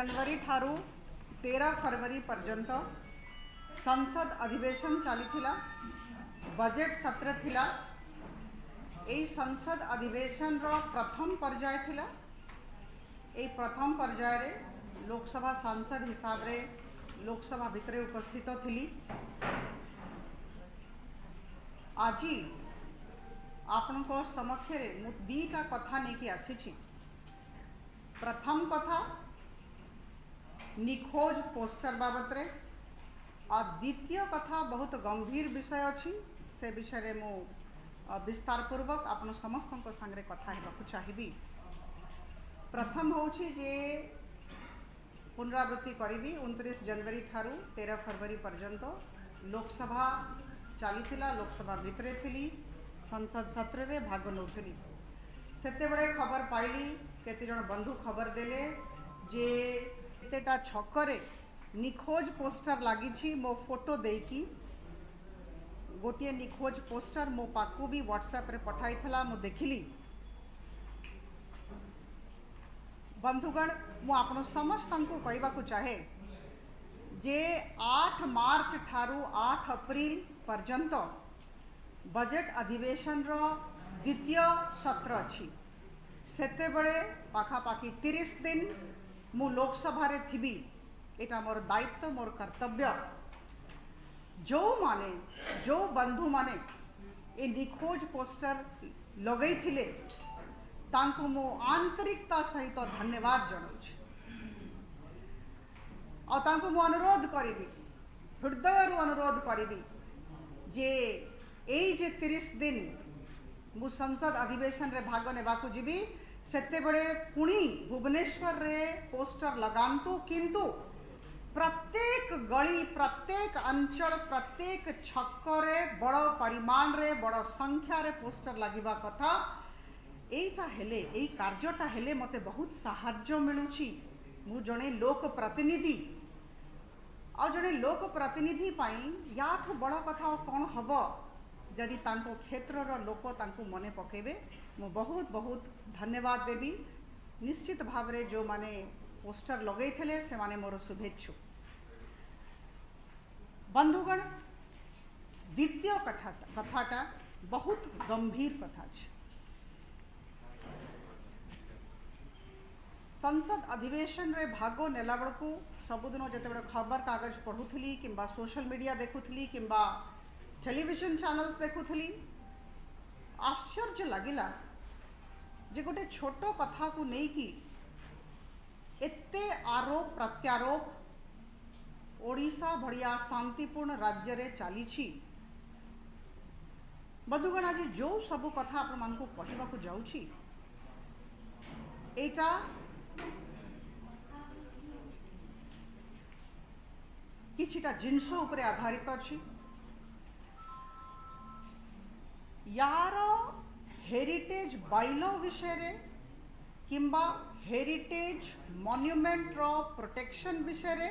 जनवरी ठारू 13 फरवरी पर्यंत संसद अधिवेशन चली बजेट सत्र थिला। यही संसद अधिवेशन रो प्रथम पर्याय थिला। यही प्रथम पर्याय रे लोकसभा सांसद हिसाब रे लोकसभा भितरे उपस्थित थिली। आज आपण को समक्ष रे मु दीटा कथा नेकी आसीछि। प्रथम कथा निखोज पोस्टर बाबत रे और द्वितीय कथा बहुत गंभीर विषय अच्छी से विषय रे मु विस्तार पूर्वक आपण समस्त संगे कथा हेबाकु चाहिबी। प्रथम होछि जे पुनरावृत्ति करी 29 जनवरी ठारू 13 फरवरी पर्यंत लोकसभा चली। लोकसभा भितरे थिली संसद सत्र रे भाग नौथली। सेते बड़े खबर पाइली केते जण बंधु खबर देले जे एतेटा छकरे निखोज पोस्टर लागी। मो फोटो देकी गोटे निखोज पोस्टर मो पाकू भी व्हाट्सएप रे पठाई थला। मु देखिली बंधुगण मु आपण समस्त को कहबा को चाहे जे 8 मार्च ठारू 8 अप्रैल पर्यंत बजेट अधिवेशन रो द्वितीय सत्र अच्छी। सेते बड़े पाखापाखि 30 दिन मु लोकसभा रे थिबी। एटा मोर दायित्व मोर कर्तव्य। जो बंधु माने ए निखोज पोस्टर लगई थिले तांको मु आंतरिकता सहित धन्यवाद जनाउछि। और तांको मु अनुरोध करिबी, हृदय अनुरोध करिबी जे एई जे 30 दिन मु संसद अधिवेशन रे भाग नेबाकू जीवी सेते बड़े पुणी भुवनेश्वर रे पोस्टर लगांतु, किंतु प्रत्येक गली प्रत्येक अंचल प्रत्येक छक्करे बड़ परिमाण रे बड़ संख्या रे पोस्टर लगिबा कथा। एटा हेले एई कार्यटा हेले मते बहुत साहाय्य मिलुछि। मु जणे लोक प्रतिनिधि आ जणे लोक प्रतिनिधि पाई याठु बड़ कथा कोन हबो जदि तांको क्षेत्र रो लोक तांको मने पकेबे। मु बहुत बहुत धन्यवाद देबी। निश्चित भाव रे जो माने पोस्टर लगई थे से माने मोर शुभेच्छु। बंधुगण द्वितीय कथाटा बहुत गंभीर कथा छे। संसद अधिवेशन रे भागो नेला बड़कू सबुदिन जिते खबर कागज पढ़ुली किंबा सोशल मीडिया देखुली किंबा टेलीविजन चैनल्स देखुली, आश्चर्य लगिला जे गोटे छोट कथा को नहीं कि एते आरोप प्रत्यारोप ओडिशा भड़िया शांतिपूर्ण राज्य रे चली। बंधुगण आज जो सब कथा आपण मानकु कहबाकू जाउछि एटा किछिटा जिनस उपरे आधारित अछि। यार हेरिटेज बाइलो विषय रे किंबा हेरिटेज मॉन्यूमेंट रो प्रोटेक्शन विषय रे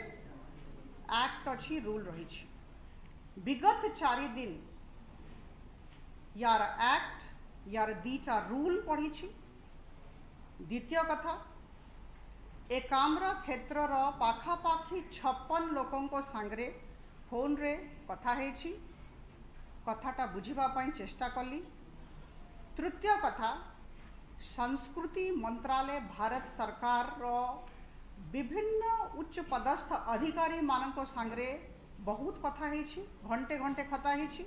एक्ट अच्छी रूल रही। विगत 4 दिन यार एक्ट यार दीटा रूल पढ़ी। द्वितीय कथा एकाम्र क्षेत्र रो पाखापाखि 56 लोकों को सांगरे फोन रे कथा हेछि। कथाटा बुझिबा पई चेष्टा कली। तृतीय कथा संस्कृति मंत्रालय भारत सरकार रो विभिन्न उच्च पदस्थ अधिकारी मानक सांगरे बहुत कथा हेछि, घंटे घंटे कथा हेछि।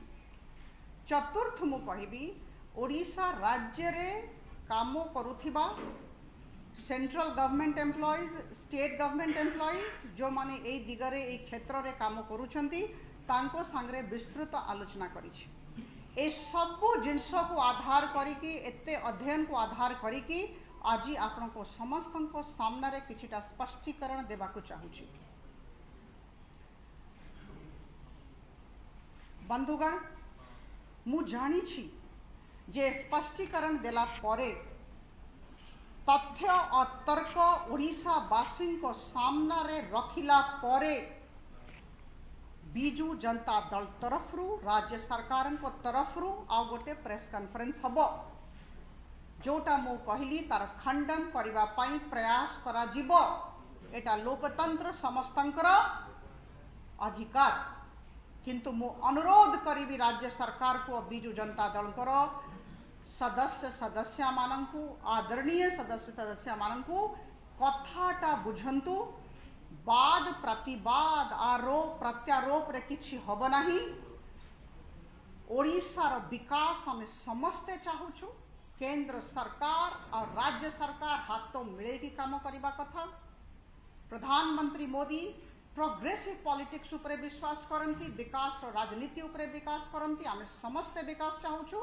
चतुर्थ मु कहबी ओडिशा राज्य रे काम करुथिबा central government employees state government employees जो माने ए दिगरे ए क्षेत्र रे काम करूछंती तांको सांगरे विस्तृत आलोचना करिछि। ए सब जिनस को आधार करिकी एते अध्ययन को आधार करिकी आज आपण को समस्त को सामना रे किछिटा स्पष्टीकरण देबाकू चाहूछि। बंधुगण मु जानी छी जे स्पष्टीकरण देला परे तथ्य और तर्क ओडिशा वासी को सामना रे रखिला परे बीजू जनता दल तरफ राज्य सरकार को तरफ आ गोटे प्रेस कॉन्फ्रेंस हबो जोटा मु कहली तार खंडन करने प्रयास करा जिवो। एटा लोकतंत्र समस्तंकर अधिकार किंतु मु अनुरोध करी राज्य सरकार को बिजु जनता दल सदस्य मानंकु आदरणीय सदस्य मानंकु कथाटा बुझंतु बाद प्रतिवाद आरोप प्रत्यारोप रे किछि हब नाही। ओडिशार विकास हमें समस्ते चाहूछु केंद्र सरकार और राज्य सरकार हाथ तो मिलेगी काम करने कथा। प्रधानमंत्री मोदी प्रोग्रेसिव पॉलिटिक्स उपरे विश्वास करती विकास और राजनीति उपरे विकास करती आमे समस्ते विकास चाहूछु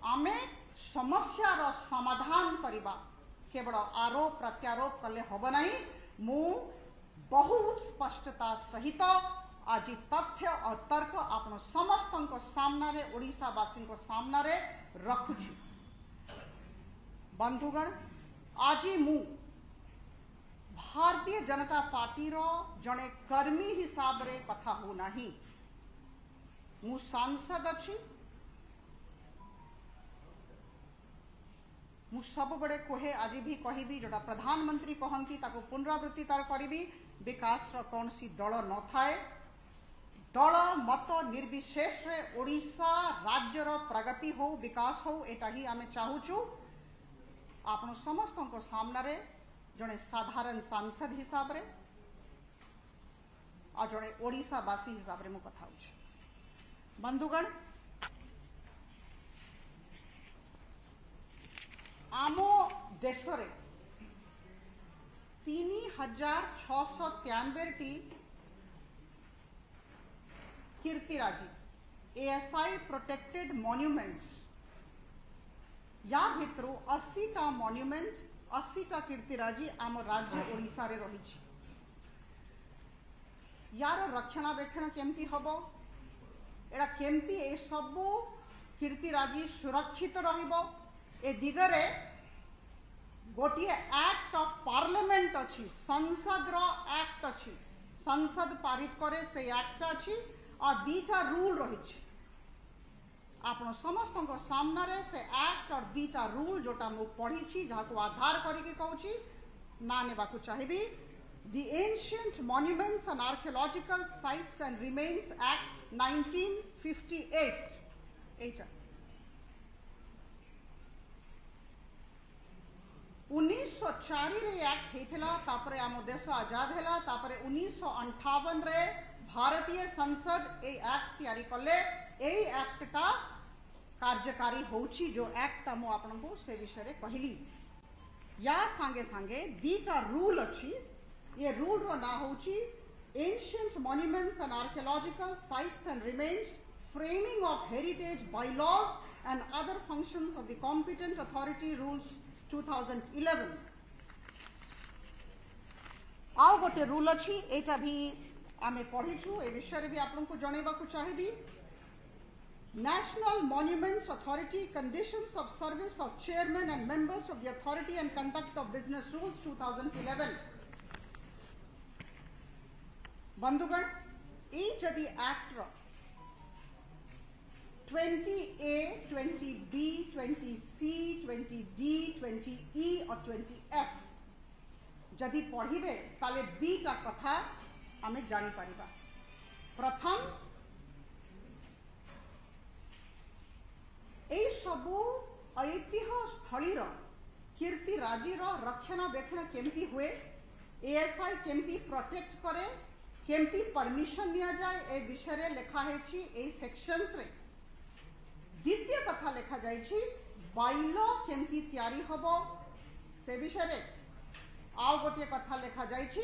आमे समस्या रो समाधान करबा केवल आरोप प्रत्यारोप कले हब नहीं। मु बहुत स्पष्टता सहित आज तथ्य और तर्क आपण समस्त सामना रे ओडिशावासी सामना रे रखुछि। बंधुगण आज मु भारतीय जनता पार्टी रो जने कर्मी हिसाब रे कथा हो नाही। मु सांसद अछि मु सब बड़े कहे आज भी कहबी जोटा प्रधानमंत्री कहती ताको पुनरावृत्ति तार करी विकास रो कौन सी दल न थाए दल मत निर्विशेष रे ओडिशा राज्य रो प्रगति हो विकास हो एटा ही आमे चाहूछु। आपण समस्त सामना रे जड़े साधारण सांसद हिसाब रे और जड़े ओडिशावासी हिसाब रे मु कथा होछि। बंधुगण आमो देश रे 3693 कीर्तिराजी एएसआई प्रोटेक्टेड मॉन्यूमेंट्स या भितरु 80टा मॉन्यूमेंट्स 80टा कीर्तिराजी आम राज्य ओडिशा रे रही। यार रक्षणाबेक्षण केमती हबो एड़ा केमती ए सबु कीर्तिराजी सुरक्षित रहिबो ए दिगरे गोटिए एक्ट ऑफ पार्लियामेंट अच्छी संसद रो एक्ट अच्छी संसद पारित करे से एक्ट अच्छी और दीटा रूल रही। आपण समस्त सामना रे से एक्ट और दीटा रूल जोटा मु पढ़ी छी जहा को आधार करिके कहूची ना नेबाकू चाहिबी। The Ancient Monuments and Archaeological Sites and Remains Act 1958 एटा 1904 रे एक्ट हेथिला तापरे आम देश आजाद हैला तापरे 1958 रे भारतीय संसद ए एक्ट तैयारी कले ए एक्टटा कार्यकारी होची जो एक्ट मु आपनको से विषय रे कहली। या संगे संगे दीटा रूल अच्छी ये रूल रो ना होची ancient monuments and archaeological sites and remains framing of heritage bylaws and other functions of the competent authority rules 2011 आउ गोटे रूल अच्छी एटा भी आमे पढ़ीछु ए विषय रे भी आपनको जणेबा को चाहिबी। National Monuments Authority Conditions of Service of Chairmen and Members of the Authority and Conduct of Business Rules 2011 बंधुगण ई जदि एक्ट रो 20A 20B 20C 20D 20E और 20F जदि पढ़िबे ताले दीटा कथा आमे जानी परिबा। प्रथम ए सबु ऐतिह्य स्थली कीर्तिराजी रक्षणाबेक्षण केमती हुए एएसआई केमती प्रोटेक्ट करे केमती परमिशन निया जाए ए विषय रे लेखा हेछि ए सेक्शंस रे। द्वितीय कथा लेखा जाइछि बाइलो केमती तैयारी हबो से विषय रे। आउ गोटे कथा लेखा जाइछि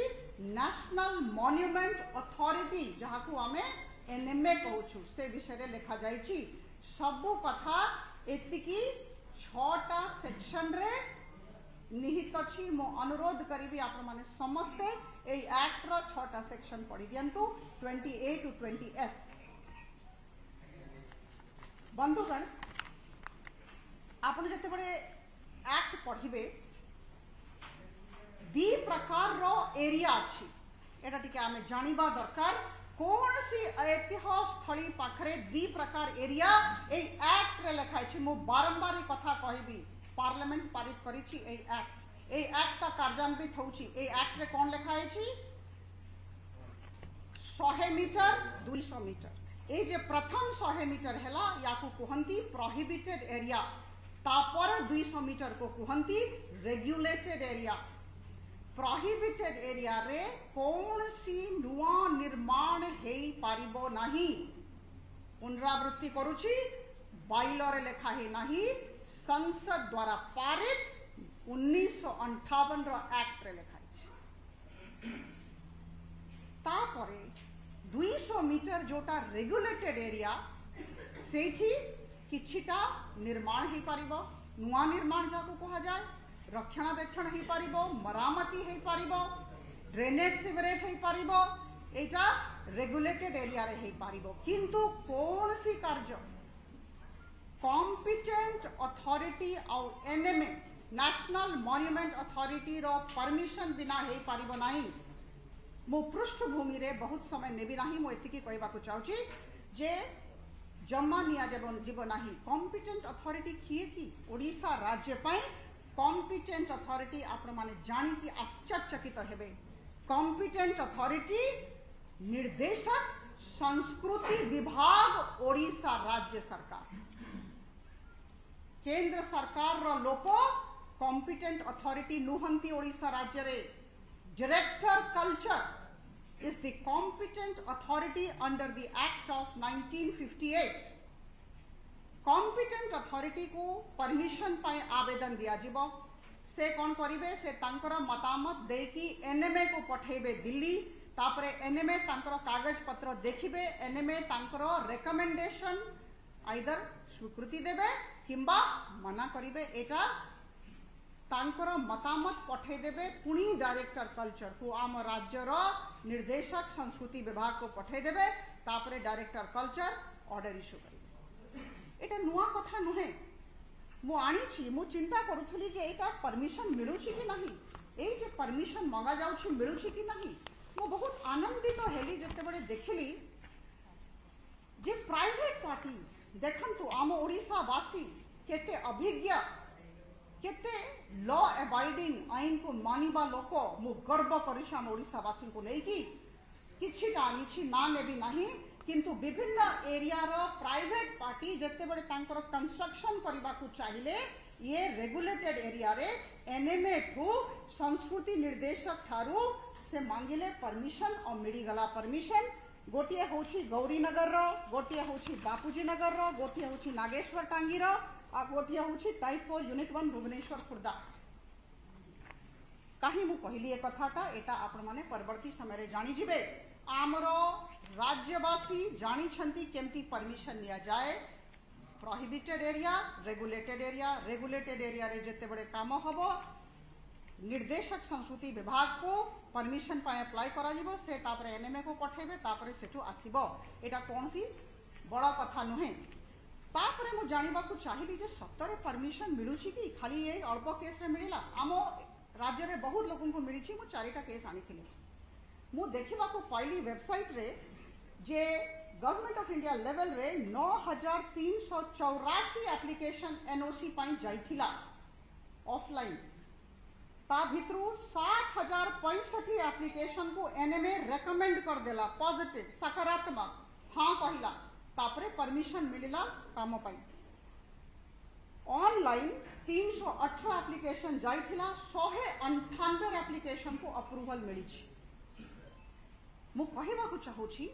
नेशनल मॉन्यूमेंट अथॉरिटी जहा को आमे एनएमए कहूछु से विषय रे लेखा जाइछि। सबु कथा एतिकी 6टा सेक्शन रे निहित अछि। मो अनुरोध करिबी आपण माने समस्ते ए एक्ट रो 6टा सेक्शन पढ़ी दियंतु 20A to 20F। बंधुगण आपण जते बड़े एक्ट पढ़िबे दी प्रकार रो एरिया अछि एटा टिके आमे जानिबा दरकार। कौन सी ऐतिह्य स्थली पाखरे दी प्रकार एरिया ए एक्ट रे लिखाई छी। मु बारंबार कथा कहबी पार्लियामेंट पारित करिछि ए एक्ट ए एक्ट कार्यान्वित होउछि। ए एक्ट रे कोन लिखा है 100 मीटर 200 मीटर ए जे प्रथम 100 मीटर हैला याकू कहंती प्रोहिबिटेड एरिया, तापर 200 मीटर को कहंती रेगुलेटेड एरिया। प्रोहिबिटेड एरिया रे कौन सी नुआ निर्माण हेई पारिबो नाही। पुनरावृत्ति करूची, बाइलो रे लेखा है नाही, संसद द्वारा पारित 1958 रो एक्ट रे लेखा है। तापरे 200 मीटर जोटा रेगुलेटेड एरिया सेठी किछिटा निर्माण ही पारिबो, नुआ निर्माण जाको कहा जाए, रक्षणाबेक्षण ही पारिबो, मरामती ही पारिबो, ड्रेनेज सिवरेज ही पारिबो, एटा रेगुलेटेड एरिया रे ही पारिबो। किंतु कौन सी कार्य कॉम्पिटेंट अथॉरिटी आउ एनएमए नेशनल मॉन्यूमेंट अथॉरिटी रो परमिशन बिना ही पारिबो नाही। मो पृष्ठभूमि रे बहुत समय नेबी नाही, मो एतिकी कहबा को चाहूची जे जम्मा निया जीव नाही। कॉम्पिटेंट अथॉरिटी किए की ओडिशा राज्य पई कॉम्पिटेंट अथॉरिटी आपण माने जानी की आश्चर्यचकित हेबे। कॉम्पिटेंट अथॉरिटी निर्देशक संस्कृति विभाग ओडिशा राज्य सरकार। केंद्र सरकार रो लोको कॉम्पिटेंट अथॉरिटी नुहंती ओडिशा राज्य रे। Director culture is the competent authority under the Act of 1958. Competent authority को परमिशन पाए आवेदन दिया जीवो। से कौन करिवे, से तांकर मतामत देकी एनएमए को पठेबे दिल्ली, तापरे एनएमए तांकर कागज पत्र देखिबे, एनएमए तांकर रेकमेंडेशन आइदर स्वीकृति देबे किंबा मना करिवे। एटा तांकर मतामत पठे देबे पुणी डायरेक्टर कल्चर को आम राज्यर निर्देशक संस्कृति विभाग को पठे देबे, तापरे डायरेक्टर कल्चर ऑर्डर इश्यू करिवे। एटा नुआ कथा नुहे। मु आनी मु चिंता करूथली जे एटा परमिशन मिलुछि कि नहीं, ए जे परमिशन मंगा जाउछि मिलुछि कि नहीं। मु बहुत आनंदित हेली जते बडे देखली जे प्राइवेट पार्टीज देखंतु आम ओडिशा वासी केते अभिज्ञ, केते लॉ अबाइडिंग आईन को मानिबा लोक। मु गर्व करिछि आम ओडिशा वासी को लेकी। किछिटा आनिछि ना नेबी नाही, किंतु विभिन्न एरिया रो प्राइवेट पार्टी जते बडे तांकर कंस्ट्रक्शन करबा को चाहिले ये रेगुलेटेड एरिया रे एनएमए को संस्कृति निर्देशक थारू से मांगिले परमिशन और मिली गला परमिशन। गोटिए होछि गौरीनगर रो, गोटिए होछि बापूजी नगर रो, गोटिए होछि नागेश्वर टांगी रो, आ गोटिए होछि टाइप 4 यूनिट 1 भुवनेश्वर खुर्दा। कहीं मु कहली ए कथाटा, एटा आपण माने परवर्ती समय रे जानि जिवे। आमरो राज्यवासी जानि छंती केमती परमिशन लिया जाए। Prohibited area, regulated area. Regulated area रे जते बड़े काम हबो निर्देशक संस्कृति विभाग को परमिशन पाए अप्लाई करा जिवो, से तापरे एनएमए को पठेबे, तापरे सेठू आसीबो। एटा कोनसी बड़ा कथा नुहे। तापरे मु जानिबा को चाहिबी जे सत्तरे परमिशन मिलुछि कि खाली ए अल्प केस रे मिलिला। आमो राज्य रे बहुत लोगन को मिलिछि। मु 4टा केस आनिथिले। मु देखिबा को पाइली वेबसाइट रे जे गवर्नमेंट ऑफ इंडिया लेवल रे 9384 एप्लीकेशन एनओसी पाई जाइथिला ऑफलाइन। ता भितरु 60,065 एप्लीकेशन को एनएमए रेकमेंड कर देला, पॉजिटिव सकारात्मक हाँ कहिला, तापरे परमिशन मिलिला काम पाई। ऑनलाइन 318 एप्लीकेशन जाइथिला, 198 एप्लीकेशन को अप्रूवल मिलिछि। मु कहिबा को चाहूछि,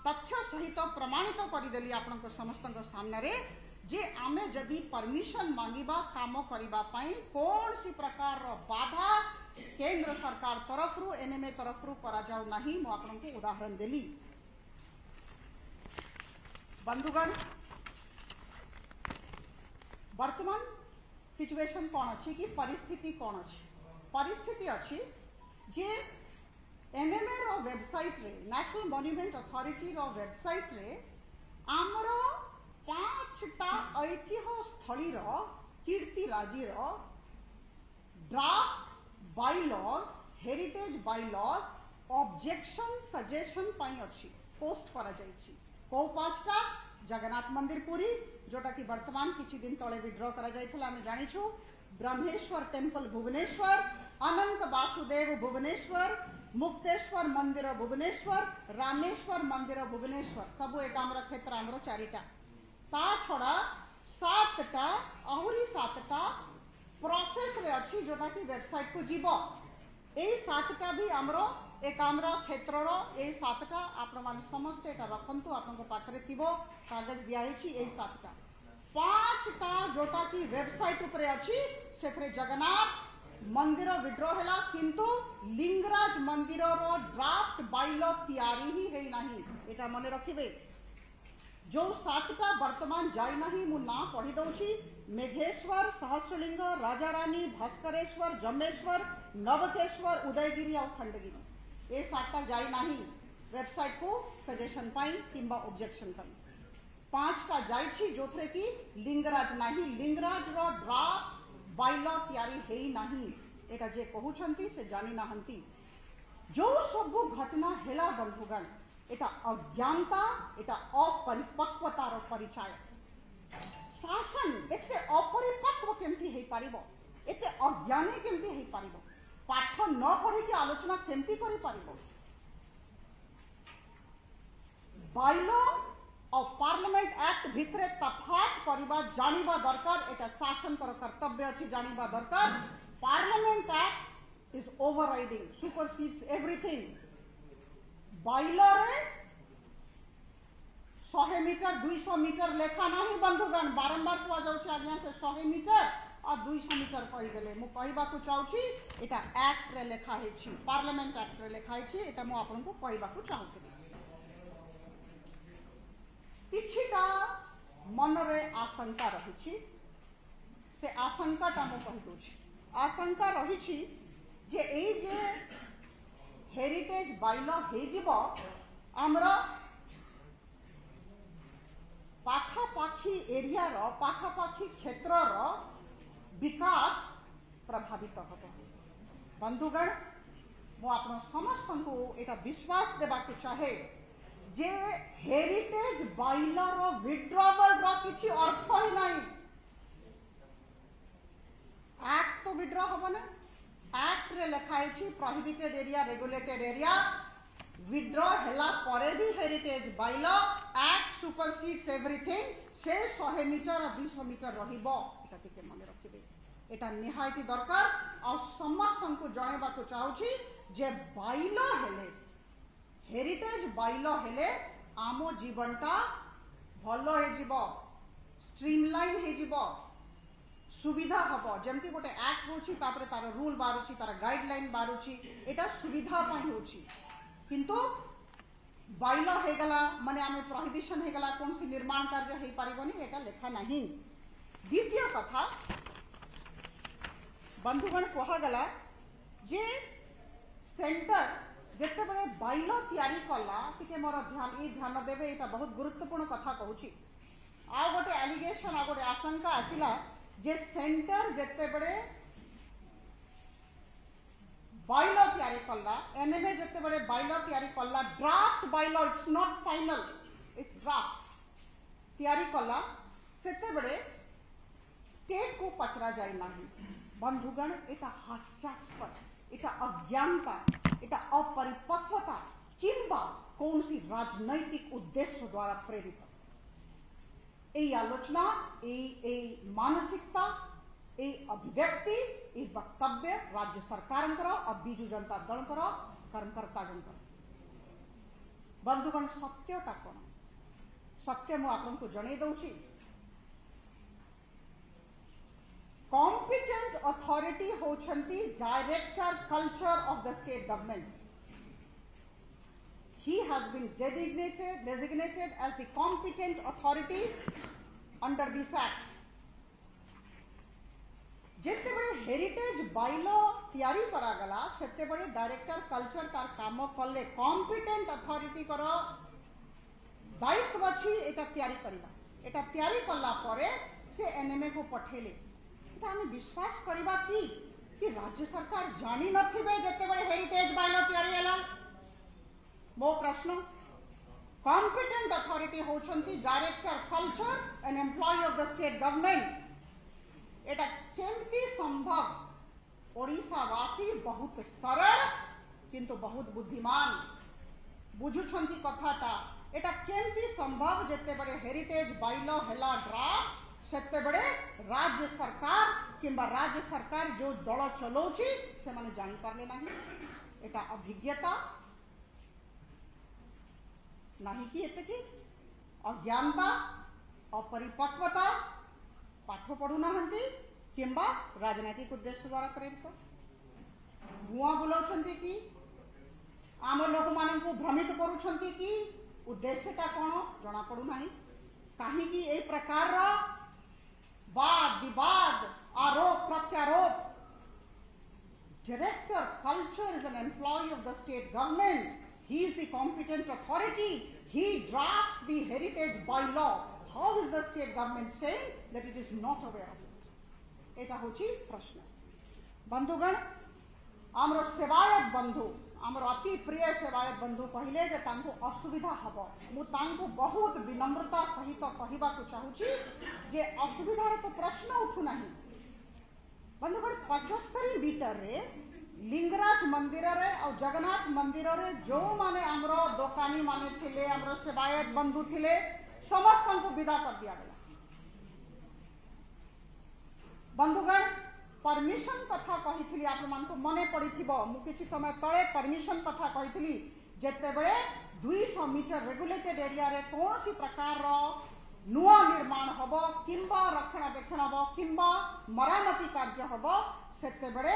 तथ्य सहित प्रमाणित करिदेली आपनक समस्तक सामने रे जे आमे जदि परमिशन मांगिबा काम करिबा पाई कौन सी प्रकार रो बाधा केंद्र सरकार तरफ रु एनएमए तरफ रु करा जाउ नाही। मु आपनक उदाहरण देली। बंधुगण, वर्तमान सिचुएशन कौन अच्छी कि परिस्थिति कौन अच्छी? परिस्थिति अच्छी जे एनएमए रो वेबसाइट रे, नेशनल मॉन्यूमेंट अथॉरिटी रो वेबसाइट रे आमरो 5टा ऐतिह्य स्थली रो कीर्तिराजी रो draft bylaws, heritage bylaws objection suggestion पाई अच्छी पोस्ट करा जाइछि। को 5टा? जगन्नाथ मंदिर पुरी, जोटा कि वर्तमान किछि दिन तले विड्रॉ करा जाइथिला, हम जानिछु। ब्रह्मेश्वर टेम्पल भुवनेश्वर, अनंत वासुदेव भुवनेश्वर, मुक्तेश्वर मंदिर भुवनेश्वर, रामेश्वर मंदिर भुवनेश्वर सबू एकाम्र क्षेत्र आमर चारिटा ता छड़ा 7टा आहरी 7टा प्रोसेस रे अच्छी जोटा कि वेबसाइट को जीव ए 7टा भी आमर एकाम्र क्षेत्र ए 7टा आपण मान समस्त एटा रखंतु आपन पाखरे थिबो कागज दिया हिची ए 7टा 5टा जोटा कि वेबसाइट उपरे अच्छी सेथरे जगन्नाथ मंदिर विड्रॉ हैला किंतु लिंगराज मंदिर रो ड्राफ्ट बाइलो तैयारी ही है नहीं एटा मने रखिबे जो 7टा वर्तमान जाई नहीं मु ना पढ़ी दउछि मेघेश्वर, सहस्रलिंग, राजा रानी, भास्करेश्वर, जम्मेश्वर, नवकेश्वर, उदयगिरी और खंडगिरी ए 7टा जाई नहीं वेबसाइट को सजेशन पाई किंबा ऑब्जेक्शन पाई 5टा जाई छी जोथरे की लिंगराज नहीं लिंगराज रो ड्राफ्ट बाइल तैयारी है नहीं एटा जे कहउछंती से जानी नाहंती जो सब घटना हेला बंधुगण एटा अज्ञानता एटा अपरिपक्वतार परिचय शासन एते अपरिपक्व केमती हे पारिबो एते अज्ञानी केमती हे पारिबो पाठ न पढ़ी के आलोचना केमती करि पारिबो बाइल और पार्लियामेंट एक्ट भितरे तफात करबा जानिबा दरकार एटा शासन कर कर्तव्य अछि जानिबा दरकार parliament act is overriding supersedes everything बाइल रे 100 मीटर 200 मीटर लेखा नहीं बंधुगण बारंबार कुआ जाउछि आज्ञा से 100 मीटर और 200 मीटर कहि गेले मु कहबा को चाहूछि एटा एक्ट रे लेखा हेछि पार्लियामेंट एक्ट रे लेखा हेछि एटा मु आपन को कहबा को चाहूछि किछिटा मन रे आशंका रही से आशंका टा मु कहि दोछि आशंका रही जे ए जे हेरिटेज बाइल हे जिवो हमरा पाखापाखी एरिया रो पाखापाखी क्षेत्र रो विकास प्रभावित हबो बंधुगण मु आपन समस्त को एटा विश्वास देबा के चाहे जे हेरिटेज बाइल रो विड्रॉवल रो किछि अर्थ ही नहीं एक्ट तो विड्रॉ हबो ना एक्ट रे लिखा है prohibited area regulated area withdraw हैला परे भी हेरिटेज बाइल एक्ट सुपरसीड्स एवरीथिंग से 100 मीटर और 200 मीटर रहिबो एटा टिके मन रखिबे एटा निहायती दरकार और समस्त को जणेबा को चाहूछि जे बाइल हेले हेरिटेज बाइल हेले आमो जीवनटा भलो हे जीवो स्ट्रीमलाइन हे जीवो सुविधा हबो जेमती गोटे एक्ट होछि तापरे तार रूल बारुछि तार गाइडलाइन बारुछि एटा सुविधा पई होछि किंतु बाइल हे गला माने आमे प्रोहिबिशन हे गला कोन सी निर्माण कार्य हे पारिबोनी एटा लेखा नहीं द्वितीय कथा बंधुगण कहा गला जे सेंटर जेते बळे बाइल तयारी कला टिके मोर ध्यान देबे एटा बहुत गुरुत्वपूर्ण कथा कहूछि आ गोटे एलिगेशन आ गोटे आशंका आसिला जे सेंटर जेते बळे बाइल तयारी कला एनएमए जेते बळे बाइल तयारी कला draft bile it's not final it's draft तयारी कला सेते बळे स्टेट को पचरा जाय नाही बंधुगण एटा हास्यास्पद एटा अज्ञानता एटा अपरिपक्वता किंबा कौन सी राजनैतिक उद्देश्य द्वारा प्रेरित ए आलोचना ए मानसिकता ए अभिव्यक्ति ए वक्तव्य राज्य सरकार और बिजु जनता दल कर्मकर्ता बंधुगण सत्यटा कौन सत्य मु आपको जणै दउछि कॉम्पिटेंट अथॉरिटी होछंती director culture of the state government he has been designated as the competent authority under this act जेते बड़े हेरिटेज बाइल तैयारी करा गला सेते बड़े डायरेक्टर कल्चर तार काम कले कॉम्पिटेंट अथॉरिटी कर दायित्व अछि एटा तैयारी करबा एटा तैयारी करला परे से एनएमए को पठेले एटा हम विश्वास करबा कि राज्य सरकार जानी नथिबे जेते बड़े हेरिटेज बाइल तैयारी हला मो प्रश्न कॉम्पिटेंट अथॉरिटी होछंती director culture and employ of the state government एटा केमती संभव ओडिशावासी बहुत सरल किंतु बहुत बुद्धिमान बुझुछंती कथाटा एटा केमती संभव जेते बड़े हेरिटेज बाइलो हेला ड्राफ्ट सेते बड़े राज्य सरकार किंबा राज्य सरकार जो दल चलाउछि से माने जानि पारले नाही एटा अभिज्ञता नाही कि एते कि अज्ञानता अपरिपक्वता पाठ पढ़ु नाहंती किंबा राजनैतिक उद्देश्य द्वारा प्रेरित भुआ बुलाउछंती कि आम लोक मान भ्रमित करुछंती कि उद्देश्यटा कौन जना पड़ू नाही कहीं ए प्रकार वाद विवाद आरोप प्रत्यारोप director culture is an employee of the state government he is the competent authority he drafts the heritage bylaw how is the state government saying that it is not aware of it एटा होची प्रश्न बंधुगण आमर सेवायत बंधु आमर अति प्रिय सेवायत बंधु कहले जे तांको असुविधा हबो मु तांको बहुत विनम्रता सहित कहबा को चाहूची जे असुविधा रे तो प्रश्न उठु नाही बंधुगण 75 मीटर रे लिंगराज मंदिर रे और जगन्नाथ मंदिर रे जो माने हमरो दुकानी माने थिले हमरो सेवायत बंधु थिले समस्त को विदा कर दिया गला बंधुगण परमिशन कथा कही आप मन पड़ी मु किछि समय तले परमिशन कथा कही जेते बड़े 200 मीटर रेगुलेटेड एरिया रे कौन सी प्रकार नुआ निर्माण हबो किंबा रक्षणाबेक्षण हबो किंबा मरामती कार्य हबो सेते बड़े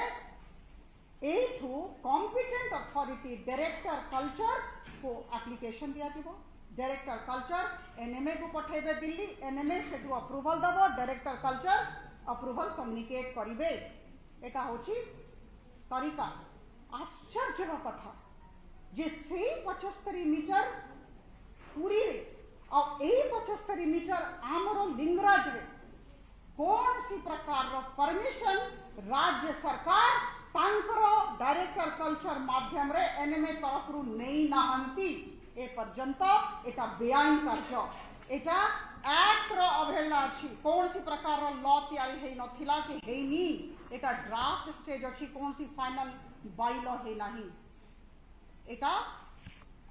एठू कॉम्पिटेंट अथॉरिटी डायरेक्टर कल्चर को एप्लिकेशन दिया जीवो डायरेक्टर कल्चर एनएमए को पठेबे दिल्ली एनएमए से अप्रूवल दबो डायरेक्टर कल्चर अप्रूवल कम्युनिकेट करिवे एटा होची तरीका आश्चर्य कथा जे से 75 मीटर पूरी रे और ए 75 मीटर आमर लिंगराज रे कौन सी प्रकार रो परमिशन राज्य सरकार तांकर डायरेक्टर कल्चर माध्यम रे एनएमए तरफ रु नहीं नाहंती ए पर्यंत एटा बेआईन कार्य एटा एक्ट रो अवहेलना अछि कौन सी प्रकार रो लॉ तैयारी हे नथिला कि हेनी एटा ड्राफ्ट स्टेज अछि कौन सी फाइनल बाय लॉ हे नाही एटा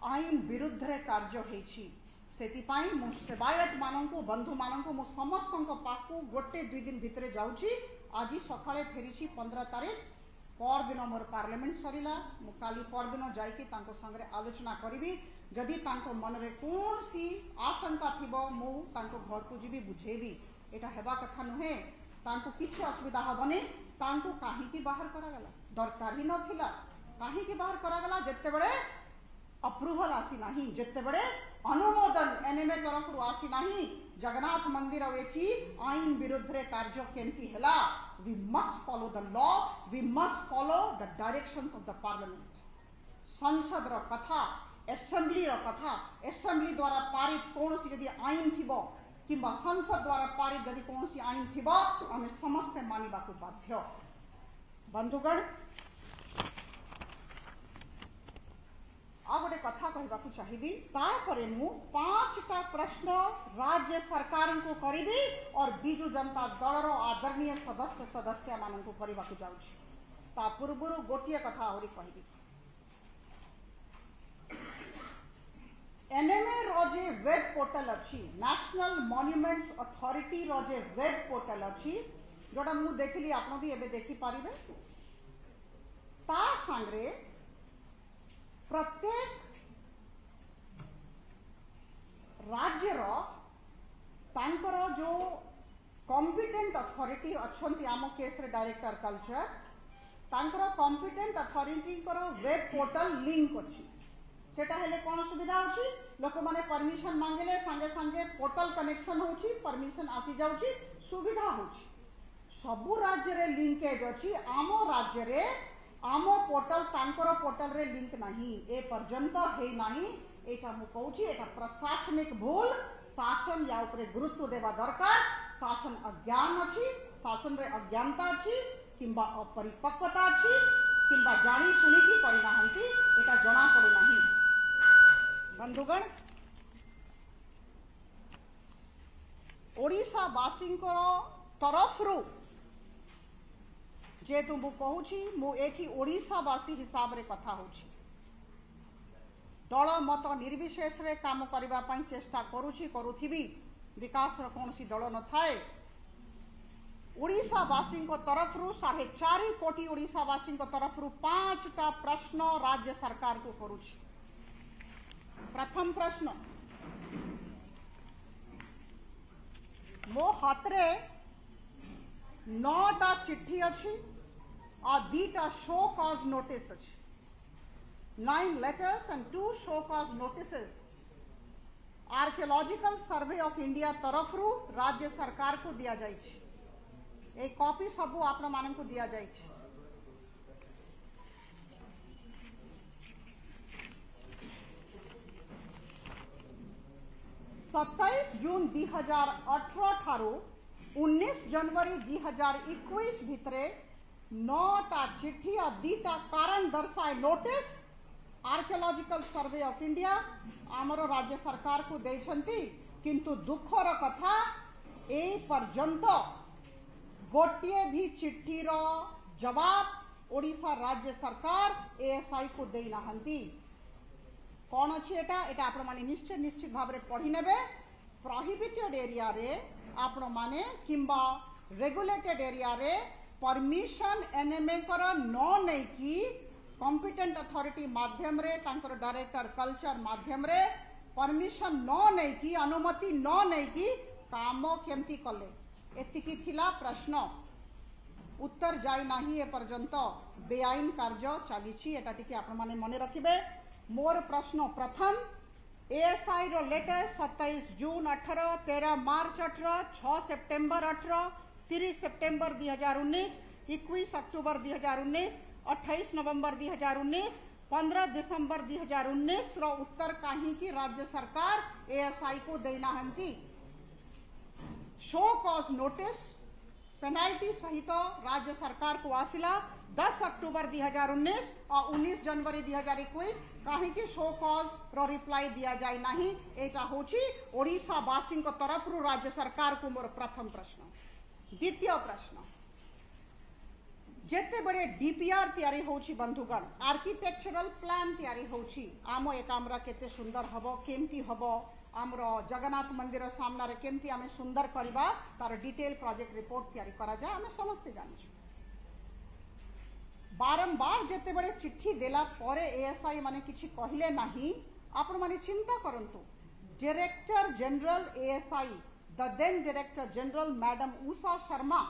आईन विरुद्ध रे कार्य हेछि सेति पाई मु सेवायत माननको बंधु माननको मु समस्तनको पाकु गोटे 2 दिन भितरे जाउछि आजि सखाळे फेरिछि 15 तारिख पर दिन मोर पार्लियामेंट सरिला मु काली पर दिन जाइके तांको संगे आलोचना करिवि जदि तांको मन रे कौन सी आशंका थिबो मु तांको घर को जीवी बुझेबी एटा हेबा कथा नुहे तांको किछि असुविधा हबनी तांको काहे की बाहर करा गला दरकार ही नथिला काहे की बाहर करा गला जत्ते बड़े अप्रूवल आसी नाही जत्ते बड़े अनुमोदन एनएमए तरफ रु आसी नाही जगन्नाथ मंदिर एठी आईन विरुद्ध रे कार्य केमती हला we must follow the law we must follow the directions of the parliament संसद रो कथा असेंबली रो कथा असेंबली द्वारा पारित कौन सी यदि आईन थिबो किंबा संसद द्वारा पारित यदि कौन सी आईन थिबो आमे समस्त मानिबा को बाध्य बंधुगण आ गोटे कथा कहबाकू चाहिए तापरे मु 5टा प्रश्न राज्य सरकार को करिबी और बिजु जनता दल रो आदरणीय सदस्य माननकू करबाकू जाउछि ता पूर्वरु गोटिए कथा औरी कहबी एनएमए रोजे वेब पोर्टल अच्छी नेशनल मॉन्यूमेंट्स अथॉरिटी रोजे वेब पोर्टल अच्छी जोड़ा मु देखली आपन भी एबे देखि पारिबे ता संगरे प्रत्येक राज्य रो तांकर जो कॉम्पिटेंट अथॉरिटी अच्छी आम केस रे डायरेक्टर कल्चर तांकर competent authority web portal link अच्छी सेटा हेले कौन सुविधा होची लोक माने परमिशन मांगले संगे संगे पोर्टल कनेक्शन होची परमिशन आसी जाउची सुविधा होची सबु राज्य रे लिंकेज अछि आम राज्य रे आम पोर्टल तांकर पोर्टल रे लिंक नहीं ए पर्यंत हे नहीं एटा मु कहूची एटा प्रशासनिक भूल शासन या ऊपर गुरुत्व देवा दरकार शासन अज्ञान अछि शासन रे अज्ञानता अछि किंबा अपरिपक्वता अछि किंबा जानी सुनी की परिणामती एटा जना पड़ो नहीं बंधुगण ओडिशा वासी तरफ रु जेतु मु कहूची मु एठी ओडिशावासी हिसाब रे कथा होची दल मत निर्विशेष रे काम करबा पई चेष्टा करूची करूथिबी विकास रो कोनसी दल न थाए ओडिशावासी तरफ रु 4.5 कोटी ओडिशावासी तरफ रु 5टा प्रश्न राज्य सरकार को करूची। प्रथम प्रश्न मो हाथ रे 9टा चिट्ठी अच्छी और 2टा शो कॉज नोटिस अच्छी 9 letters and 2 show cause notices archaeological survey of India तरफ रु राज्य सरकार को दिया जाइछि। एक कॉपी सबू आपण मान को दिया जाइछि। सत्ताईस जून 2018 ठारू 19 जनवरी 2021 भितरे 9टा चिट्ठी और 2टा कारण दर्शाए notice archaeological survey of India आमर राज्य सरकार को देछंती किंतु दुखर कथा ए पर्यंत गोटे भी चिट्ठी रो जवाब ओडिशा राज्य सरकार एएसआई को दे नाहंती। कौन अच्छी एटा एटा आपण माने निश्चित भाव में पढ़ी नेबे। प्रोहिबिटेड एरिया रे आपण माने किंबा रेगुलेटेड एरिया रे परमिशन एनएमए कर न नै कि कॉम्पिटेंट अथॉरिटी माध्यम रे तांकर डायरेक्टर कल्चर माध्यम रे परमिशन न नै कि अनुमति न नै कि काम केमती कले एतिकी थिला प्रश्न उत्तर जाई नाही ए पर्यंत बेआईन कार्य चलीछि एटा टिके आपण माने मने रखिबे। मोर प्रश्न प्रथम एएसआई रो लेटर 27 जून 18 13 मार्च 18 6 सितंबर 18 30 सितंबर 2019 21 अक्टूबर 2019 28 नवंबर 2019 15 दिसंबर 2019 रो उत्तर काहे कि राज्य सरकार एएसआई को देना हंती। शो कॉज नोटिस पेनाल्टी सहित राज्य सरकार को आसिला 10 अक्टूबर 2019 और 19 जनवरी 2021 कहीं कि शो कॉज रो रिप्लाई दिया जाए नहीं एटा होची ओडिशा वासी तरफ रु राज्य सरकार को मोर प्रथम प्रश्न। द्वितीय प्रश्न जेते बड़े डीपीआर तैयारी होची बंधुगण आर्किटेक्चरल प्लान तैयारी होची आम ए कामरा केते सुंदर हबो केमती हबो आमर जगन्नाथ मंदिर सामने केमती आमे सुंदर करबा तार डिटेल प्रोजेक्ट रिपोर्ट तैयारी करा जाए आमे समस्ते जानछु। बारंबार जेते बड़े चिट्ठी देला परे एएसआई माने किछि कहिले नाही आपण माने चिंता करंतु director general ASI the then director general madam Usha Sharma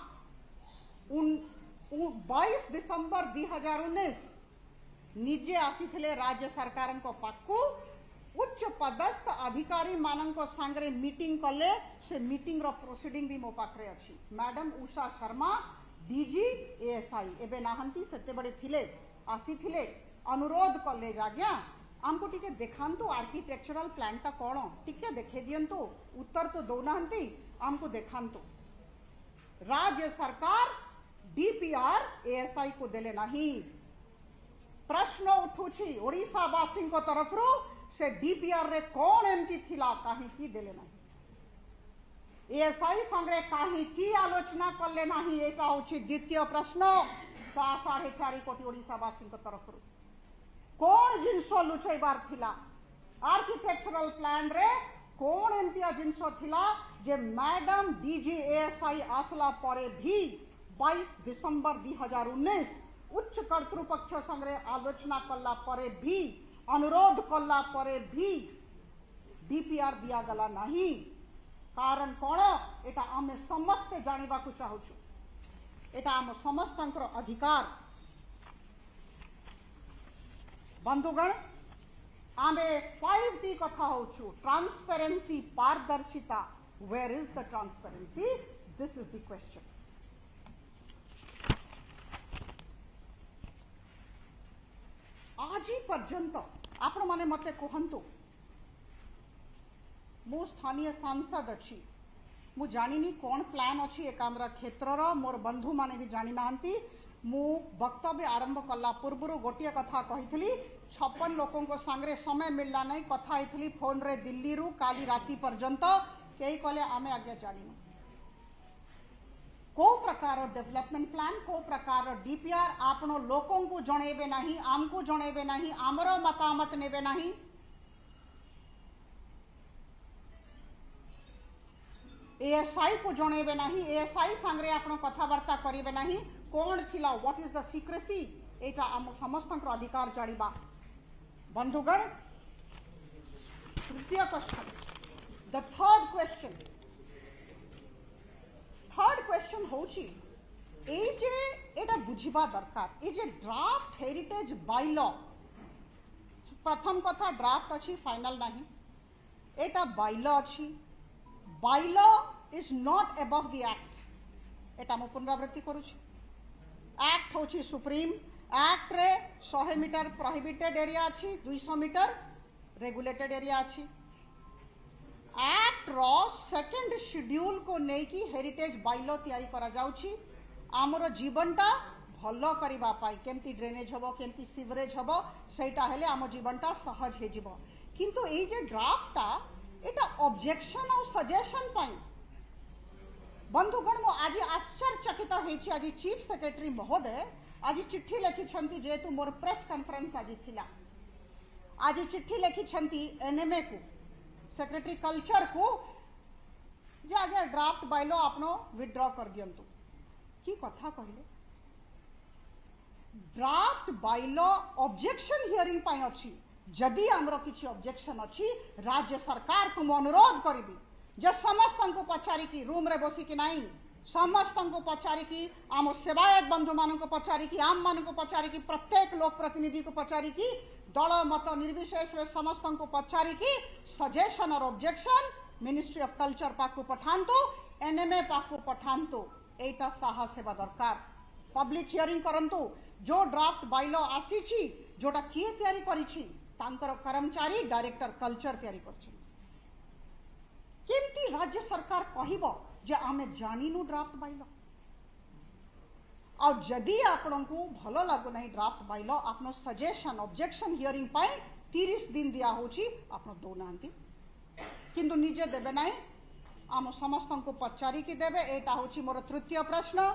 22 दिसंबर 2019 निजे आसीथिले राज्य सरकार को पाखु उच्च पदस्थ अधिकारी मानक सांगरे मीटिंग कले से मीटिंग रो प्रोसीडिंग भी मो पाखरे अछि। Madam Usha Sharma DG ASI एबे नाहंती सेते बड़े थिले आसीथिले अनुरोध कले आज्ञा हमको टिके देखांतु आर्किटेक्चरल प्लान ता कोन टिके देखे दियंतु उत्तर तो दौनाहंती हमको देखांतु। राज्य सरकार डीपीआर एएसआई को देले नहीं। प्रश्न उठुछि ओडिशा वासी को तरफ रो से डीपीआर रे कोन एमती थिला काहे की देले नहीं एएसआई संगे काहे की आलोचना करले नहीं एका होछि द्वितीय प्रश्न। 4.5 कोटी ओडिशा वासी को तरफ रो कोन जिनस लुचैबार थिला आर्किटेक्चरल प्लान रे कोन एमती जिनस थिला जे मैडम डीजी एएसआई आसला परे भी 22 दिसंबर 2019 उच्च कर्तृपक्ष संगे आलोचना कला परे भी अनुरोध कला परे भी डीपीआर दिया गला नहीं। कारण कौन एटा आमे समस्ते जानिबा को चाहूछु एटा आम समस्तंकर अधिकार। बंधुगण आमे 5T कथा होछु ट्रांसपेरेंसी पारदर्शिता where is the transparency this is the question. आज पर्यंत आपण माने मते कहंतु मो स्थानीय सांसद अच्छी मु जानिनी कौन प्लान अच्छी ए कामरा क्षेत्रर मोर बंधु माने भी जानी नांती। मु वक्तव्य आरंभ कला पूर्व गोटे कथा कही 56 लोकों को सांगरे समय मिलला नहीं कथा होइथली फोन रे दिल्ली रु काली राती पर्यंत कई कले आमे आगे जानिनु को प्रकार डेवलपमेंट प्लान को प्रकार डीपीआर आपण लोकों को जणेबे नाही आमको जणेबे नाही आमर मतामत नेबे नाही एएसआई को जणेबे नाही एएसआई सांगरे आपण कथावार्ता करिबे नाही कौन थिला व्हाट इज द सीक्रेसी एटा आम समस्त अधिकार जानिबा बंधुगण तृतीय क्वेश्चन द थर्ड क्वेश्चन होची ए जे एटा बुझिबा दरकार ए जे ड्राफ्ट हेरिटेज बायलॉ प्रथम कथा ड्राफ्ट अछि फाइनल नाही एटा बायलॉ अछि bylaw is not above the act एटा मु पुनरावृत्ति करूछि एक्ट होछि सुप्रीम एक्ट रे 100 मीटर प्रोहिबिटेड एरिया अछि 200 मीटर रेगुलेटेड एरिया अछि एक्ट रो सेकंड शेड्यूल को नेकी हेरिटेज बायलॉ तैयारी करा जाउछि आमर जीवनटा भलो करिबा पाई केमती ड्रेनेज हबो केमती सीवरेज हबो सेटा हेले आम जीवनटा सहज हे जिवो किंतु ए जे ड्राफ्टटा एटा ऑब्जेक्शन और सजेशन पाई बंधुगण मो आज आश्चर्यचकित होइछि आज चीफ सेक्रेटरी महोदय आज चिट्ठी लिखिछंती जेतु मोर प्रेस कॉन्फ्रेंस आज थिला आज चिट्ठी लिखिछंती एनएमए को सेक्रेटरी कल्चर को जे आगे ड्राफ्ट बायलॉ आपनो विथड्रॉ कर दियंतु की कथा कहले ड्राफ्ट बायलॉ ऑब्जेक्शन हियरिंग पाई अछि जदि आमर किसी ऑब्जेक्शन अच्छी राज्य सरकार को अनुरोध करी जे समस्त को पचारिकी रूम रे बसिकी नहीं समस्त को पचारिकी आम सेवायत बंधु मान को पचारिकी आम मान को पचारिकी प्रत्येक लोक प्रतिनिधि को पचारिकी दल मत निर्विशेष समस्त को पचारिकी सजेशन और ऑब्जेक्शन मिनिस्ट्री ऑफ कल्चर पाक को पठांतु एनएमए पाक को पठांतु एटा साहस सेवा दरकार पब्लिक हियरिंग करंतु जो ड्राफ्ट बायलॉ आसी जोटा किए तैयारी करिछि तांकर कर्मचारी डायरेक्टर कल्चर तैयारी करछन केमती राज्य सरकार कहिबो जे आमे जानिनु ड्राफ्ट बायलॉ और जदि आपन को भलो लागो नहीं ड्राफ्ट बायलॉ आपनो सजेशन ऑब्जेक्शन हियरिंग पाए 30 दिन दिया होची आपनो दो नांती किंतु निजे देबे नहीं आम समस्त को पचारी की देबे एटा होची मोर तृतीय प्रश्न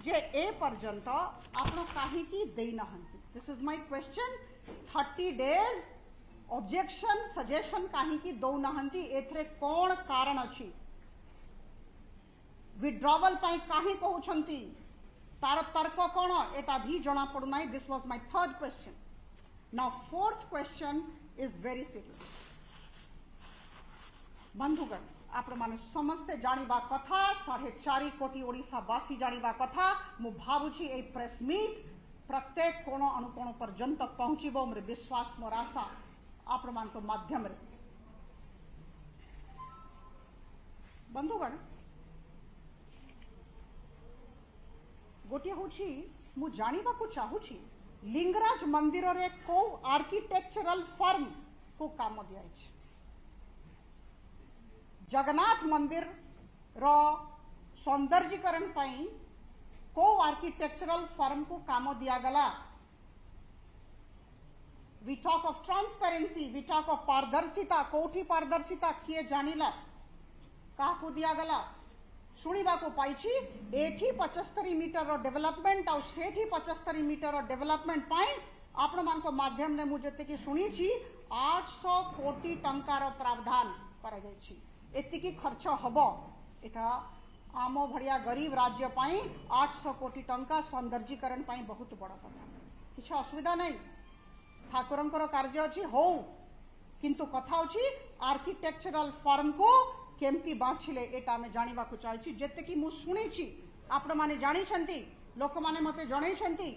जे ए पर्यंत आपनो काहे की देई नहंती this is my question 30 days objection suggestion काहे की दो नहंती एथरे कोन कारण अछि विड्रॉवल पाई काहे कहउछंती तार तर्क कोन एटा भी जणा पडु नाही this was my third question now fourth question is very serious बंधुगण आपण माने समस्ते जानिबा कथा 4.5 कोटी ओडिशावासी जानिबा कथा मु भाबुछि ए प्रेस मीट प्रत्येक कोण अनुकोण पर्यंत पहुंचीबो मोर विश्वास मोर आशा आपण मान को माध्यम रे बंधुगण गोटे होछि मु जानिबा को चाहूछि लिंगराज मंदिर रे को आर्किटेक्चरल फर्म को काम दिया छै जगन्नाथ मंदिर रो सौंदर्यीकरण पाई को आर्किटेक्चरल फर्म को काम दिया गला we talk of transparency we talk of पारदर्शिता कोठी पारदर्शिता किए जानिला का को दिया गला शुणिबा को पाइछि एठी 75 मीटर रो डेवलपमेंट और सेठी 75 मीटर रो डेवलपमेंट पाई आपण मान को माध्यम ने मु जते कि सुनी छी 800 कोटी टंका रो प्रावधान करा जाय छी एतिकी खर्च हबो एटा आमो भड़िया गरीब राज्य पाई 800 कोटी टंका सौंदर्यीकरण पाई बहुत बड़ कथा किछ असुविधा नहीं ठाकुरंकर कार्य अछि हो किंतु कथा अछि आर्किटेक्चरल फर्म को केमती बाछिले एटा में जानिबा को चाहि छी जते कि मु सुनी छी आपण माने जानि छंती लोक माने मते जणै छंती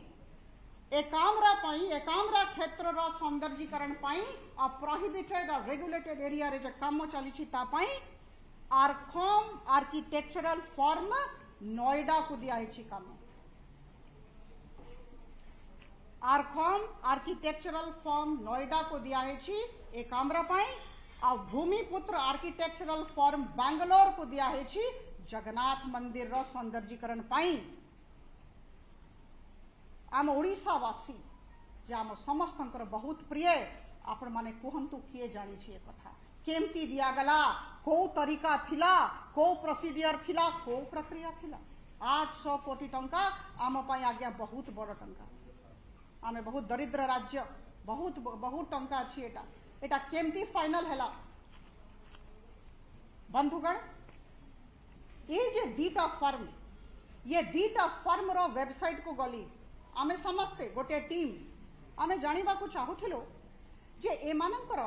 एकाम्रा क्षेत्र रो सौंदर्यीकरण पाई आ प्रोहिबिटेड और रेगुलेटेड एरिया रे जे काम चली छी ता पाई आरखम आर्किटेक्चरल फर्म नोएडा को दिया है काम आरखम आर्किटेक्चरल फर्म नोएडा को दिया है एकाम्रा पाई आ भूमिपुत्र आर्किटेक्चरल फर्म बेंगलोर को दिया है जगन्नाथ मंदिर रो सौंदर्यीकरण पाई आम ओडिशावासी जे आम समस्त बहुत प्रिय आपण माने कहंतु किए जानी छी कथा केमती दिया गला को तरीका थिला को प्रोसीडियर थिला को प्रक्रिया थिला 800 कोटी टंका आम पाई आज्ञा बहुत बड़ टंका। आमे बहुत दरिद्र राज्य, बहुत बहुत टंका अच्छी एटा एटा केमती फाइनल हैला बंधुगण। ये जे दीटा फर्म, ये दीटा फर्म रो वेबसाइट को गली आमे समस्ते गोटे टीम आमे जानिबा को चाहुथिलो जे एमानकर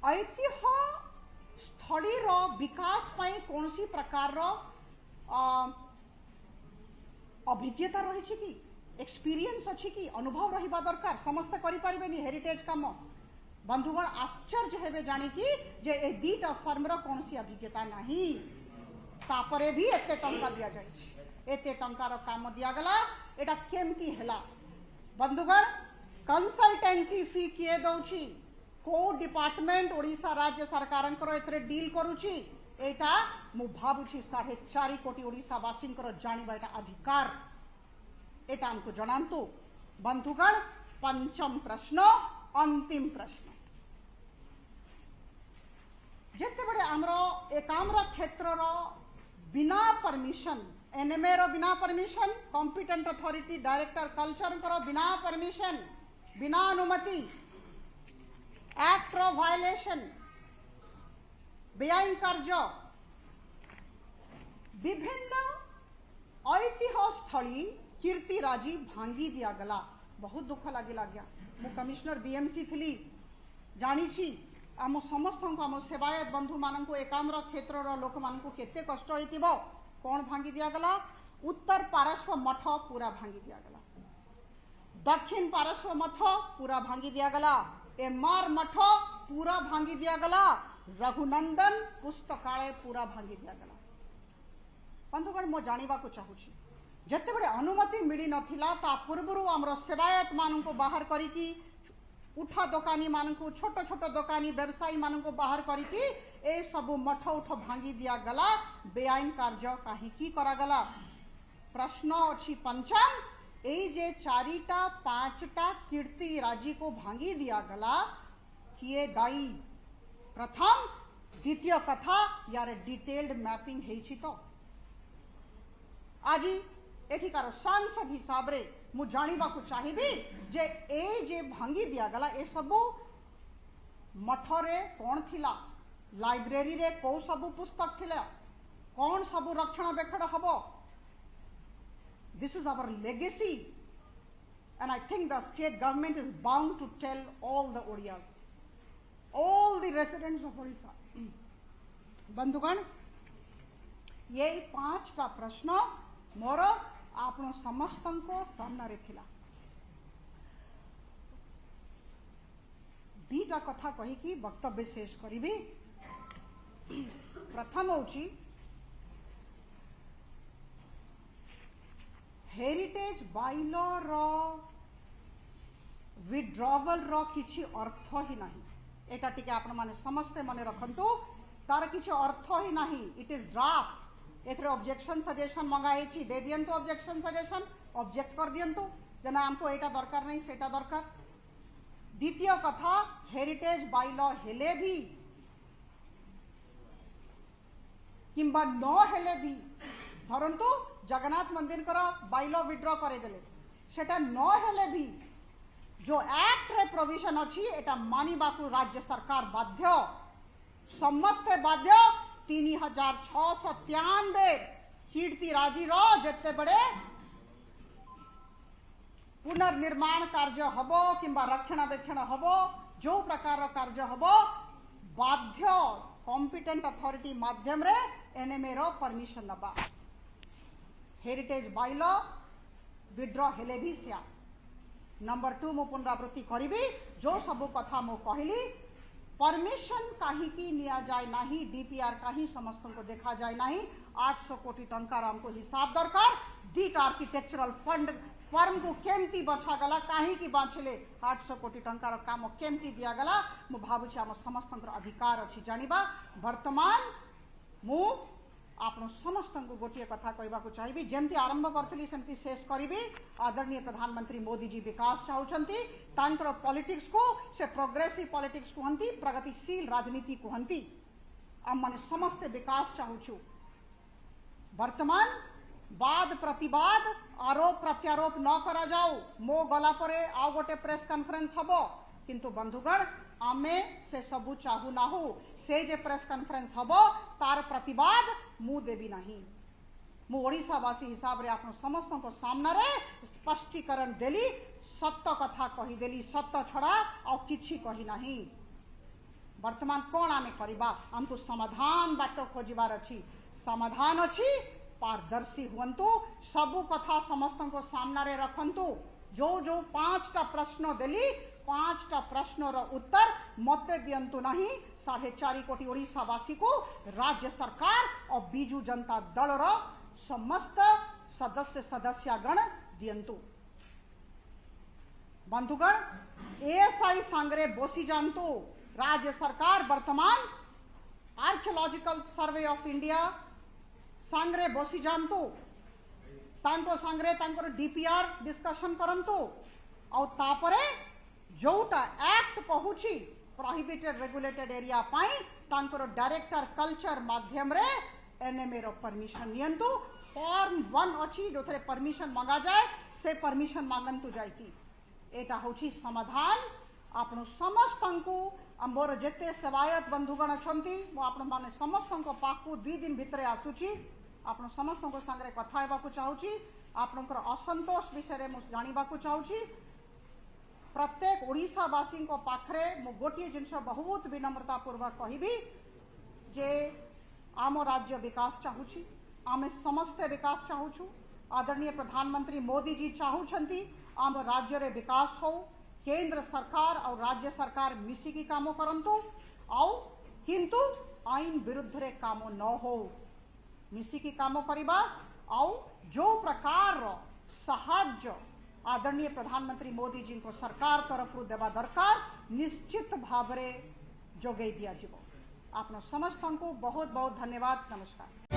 ऐतिह्य स्थली रो विकास पाई कौनसी प्रकार रो अभिज्ञता रही कि एक्सपीरियंस अच्छी कि अनुभव रहिबा दरकार। समस्त करि परिबेनी हेरिटेज काम। बंधुगण आश्चर्य हेबे जानी कि जे ए दीटा फर्म रो कौनसी अभिज्ञता नहीं, तापरे भी एते टंका दिया जाय छै। एते टंका रो काम दिया गला, एटा केमती हैला बंधुगण। कंसल्टेंसी फी किए दउछि, को डिपार्टमेंट ओडिशा राज्य सरकारंकर एथरे डील करूछि, एटा मु भाबुछि 4.5 कोटी ओडिशावासींकर जानिबा एटा अधिकार। एटा हमको जनांतु बंधुगण। पंचम प्रश्न, अंतिम प्रश्न, जेते बड़े हमरो एकाम्र क्षेत्र रो बिना परमिशन, एनएमए रो बिना permission, competent authority director culture करो बिना परमिशन, बिना अनुमति, एक्ट रो वायलेशन, बेआईन कार्य, विभिन्न ऐतिह्य स्थली कीर्तिराजी भांगी दिया गला। बहुत दुख लगिला गया। मु कमिश्नर बीएमसी थी, जानी छी आम समस्त आम सेवायत बंधु मानक एकाम्र क्षेत्र लोक मान केते कष्ट होइतिबो। कौन भांगी दिया गला? उत्तर पार्श्व मठ पूरा भांगी दिया गला, दक्षिण पार्श्व मठ पूरा भांगी दिया गला, एमआर मठ पूरा भांगी दिया गला, रघुनंदन पुस्तकालय पूरा भांगी दिया गला। बंधुगण मो जानिबा को चाहूची, जते बड़े अनुमति मिली नथिला ता पूर्वरु हमरो सेवायत मानन को बाहर करी की, उठा दुकानी मानन को, छोट छोट दुकानी व्यवसायी मानन को बाहर करी की ए सब मठ उठ भांगी दिया गला। बेआईन कार्य काहे की करा गला? प्रश्न अछि पंचम, ए जे 4टा 5टा कीर्ति राजी को भांगी दिया गला, किए दायी? प्रथम, द्वितीय कथा यार डिटेल्ड मैपिंग हेछि तो आजी एठिकार सांसद हिसाब रे मु जानिबा को चाहिबी जे ए जे भांगी दिया गला ए सबु मठरे कौन थिला, लाइब्रेरी रे को सबु पुस्तक थिला, कौन सबु रक्षणाबेक्षण हबो। This is our legacy and I think the state government is bound to tell all the Odiyas, all the residents of Odisha. बंधुगण ये 5टा प्रश्न मोर आपण समस्तंको सामने रे थिला। दीटा कथा कही कि वक्तव्य शेष करिबी। प्रथम होची हेरिटेज बाइलो रो विड्रॉवल रो किछि अर्थ ही नहीं। एटा टिके आपण माने समस्ते मने रखंतु, तार किछि अर्थ ही नहीं। It is draft. एथरे ऑब्जेक्शन सजेशन मंगाई छी, दे दियंतु ऑब्जेक्शन सजेशन, ऑब्जेक्ट कर दियंतु जना हमको एटा दरकार नहीं सेटा दरकार। द्वितीय कथा, हेरिटेज बाइलो हेले भी किंबा न हेले भी, धरंतु जगन्नाथ मंदिर कर बाइलो विड्रॉ करे देले, सेटा न हेले भी जो एक्ट रे प्रोविजन अछि एटा मानिबा को राज्य सरकार बाध्य, समस्ते बाध्य। 3693 कीर्तिराजी रो जते बड़े पुनर्निर्माण कार्य हबो किंबा रक्षणाबेक्षण हबो, जो प्रकार कार्य हबो बाध्य कॉम्पिटेंट अथॉरिटी माध्यम रे एनएमए रो परमिशन नबा। हेरिटेज बाइलो विड्रॉ हेले भी सिया। नंबर 2 मु पुनरावृत्ति करिबी, जो सब कथा मु कहली, परमिशन काहे की निया जाए नाही, डीपीआर काहे समस्त को देखा जाए नाही। 800 कोटी टंका हमको हिसाब दरकार। दीट आर्किटेक्चरल फंड फर्म को केमती बचा गला, काहे की बाछले 800 कोटी टंका रो काम केमती दिया गला। मु भाबुछि हम समस्त अधिकार अछि जानिबा। वर्तमान मु आपण समस्त को गोटे कथा कहबा को चाहिबी, जेमती आरंभ करथली सेमती शेष करिबी। आदरणीय प्रधानमंत्री मोदी जी विकास चाहउछंती, तांकर पॉलिटिक्स को से प्रोग्रेसिव पॉलिटिक्स कहंती, प्रगतिशील राजनीति कहंती। हम माने समस्त विकास चाहूछु। वर्तमान बाद प्रतिवाद आरोप प्रत्यारोप न करा जाऊ मो गला परे आउ गोटे प्रेस कॉन्फ्रेंस हबो किंतु बंधुगण आमे से सबु चाहू नाहू से जे प्रेस कॉन्फ्रेंस हबो तार प्रतिवाद मु देबी नहीं मु ओडिशावासी हिसाब रे आपण समस्त को सामना रे स्पष्टीकरण देली सत्य कथा कही देली सत्य छड़ा और किछि कही नहीं वर्तमान कौन आमे करबा हमको समाधान बाट खोजबार अछि समाधान अछि पारदर्शी हुंतु सबु कथा समस्त को सामना रे रखंतु जो जो 5टा प्रश्न देली 5टा प्रश्न रो उत्तर मते दियंतु नहीं 4.5 कोटी ओडिशावासी को राज्य सरकार और बीजू जनता दल रो समस्त सदस्यगण दियंतु बंधुगण एएसआई सांगरे बसी जानतु राज्य सरकार वर्तमान आर्कियोलॉजिकल सर्वे ऑफ इंडिया सांगरे बसी जानतु तांको सांगरे तांकर डीपीआर डिस्कशन करंतु और तापरे जोटा एक्ट कहूची प्रोहिबिटेड रेगुलेटेड एरिया पाई तांकर डायरेक्टर कल्चर माध्यम रे एनएमए रो परमिशन नियंतु फॉर्म 1 अछि जो थरे परमिशन मांगा जाए से परमिशन मांगंतु जायकी एटा होची समाधान आपण समस्तंकु मोर जेते सेवायत बंधुगण अछंती मो आपण माने समस्तंको पाखु 2 दिन भितरे आसुची आपण समस्तंको संगरे कथा हेबाकु चाहूची आपनकर असंतोष विषय रे मो जानिबाकु चाहूची प्रत्येक ओडिशावासी को पाखरे मो गोटिए जिनस बहुत विनम्रता पूर्वक कहिबी जे आम राज्य विकास चाहूची आमे समस्ते विकास चाहूछु आदरणीय प्रधानमंत्री मोदी जी चाहूछंती आम राज्य रे विकास हो केंद्र सरकार और राज्य सरकार मिसिकी काम करंतु आउ किंतु आईन विरुद्ध रे काम न हो मिसिकी काम करिबा आउ जो प्रकार साहाय्य आदरणीय प्रधानमंत्री मोदी जी को सरकार तरफ देवा दरकार निश्चित भाव रे जोगई दिया जिवो आपन समस्त को बहुत बहुत धन्यवाद नमस्कार।